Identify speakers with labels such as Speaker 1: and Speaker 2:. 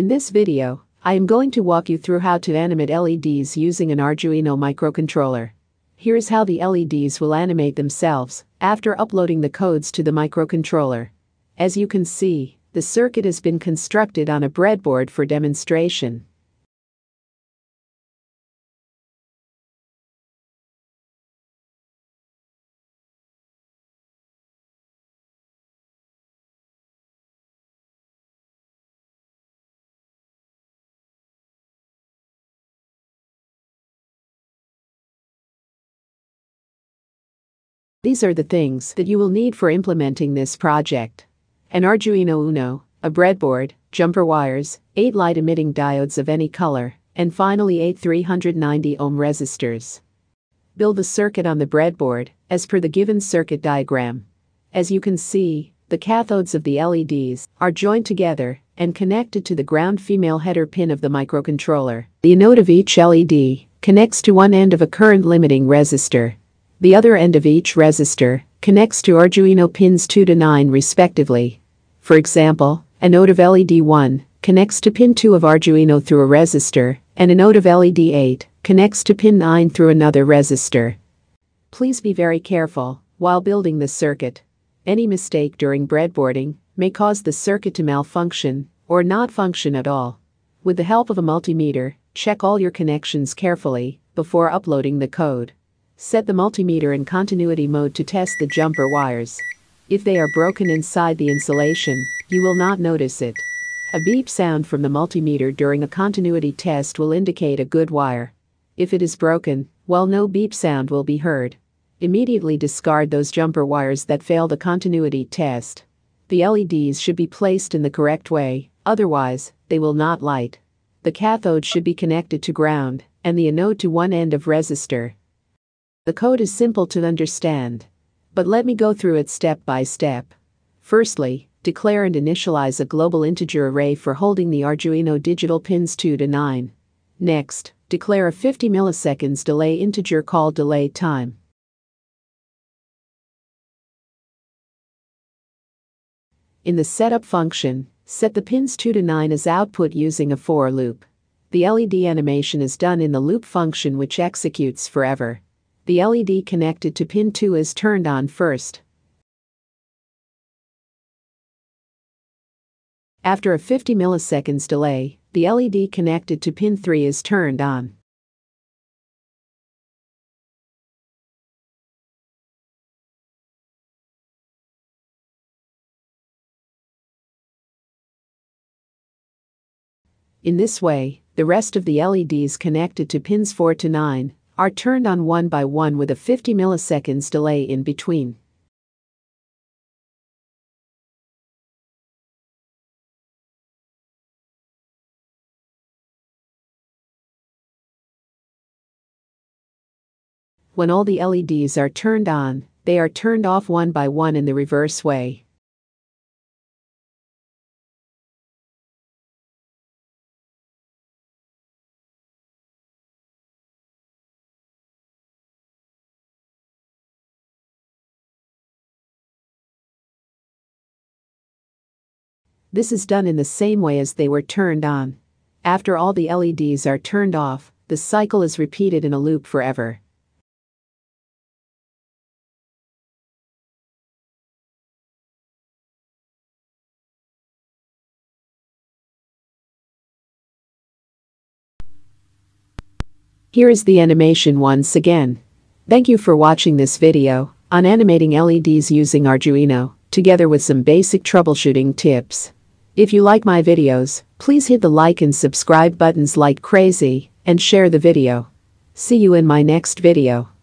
Speaker 1: In this video, I am going to walk you through how to animate LEDs using an Arduino microcontroller. Here's how the LEDs will animate themselves after uploading the codes to the microcontroller. As you can see, the circuit has been constructed on a breadboard for demonstration. These are the things that you will need for implementing this project: an Arduino Uno, a breadboard, jumper wires, 8 light-emitting diodes of any color, and finally 8 390 ohm resistors. Build the circuit on the breadboard, as per the given circuit diagram. As you can see, the cathodes of the LEDs are joined together and connected to the ground female header pin of the microcontroller. The anode of each LED connects to one end of a current-limiting resistor. The other end of each resistor connects to Arduino pins 2 to 9 respectively. For example, a node of LED 1 connects to pin 2 of Arduino through a resistor, and a node of LED 8 connects to pin 9 through another resistor. Please be very careful while building the circuit. Any mistake during breadboarding may cause the circuit to malfunction or not function at all. With the help of a multimeter, check all your connections carefully before uploading the code. Set the multimeter in continuity mode to test the jumper wires. If they are broken inside the insulation, you will not notice it. A beep sound from the multimeter during a continuity test will indicate a good wire. If it is broken, well, no beep sound will be heard. Immediately discard those jumper wires that fail the continuity test. The LEDs should be placed in the correct way, otherwise, they will not light. The cathode should be connected to ground, and the anode to one end of resistor. The code is simple to understand, but let me go through it step by step. Firstly, declare and initialize a global integer array for holding the Arduino digital pins 2 to 9. Next, declare a 50 milliseconds delay integer called delay time. In the setup function, set the pins 2 to 9 as output using a for loop. The LED animation is done in the loop function, which executes forever. The LED connected to pin 2 is turned on first. After a 50 milliseconds delay, the LED connected to pin 3 is turned on. In this way, the rest of the LEDs connected to pins 4 to 9 are turned on one by one with a 50 milliseconds delay in between. When all the LEDs are turned on, they are turned off one by one in the reverse way. This is done in the same way as they were turned on. After all the LEDs are turned off, the cycle is repeated in a loop forever. Here is the animation once again. Thank you for watching this video on animating LEDs using Arduino, together with some basic troubleshooting tips. If you like my videos, please hit the like and subscribe buttons like crazy and share the video. See you in my next video.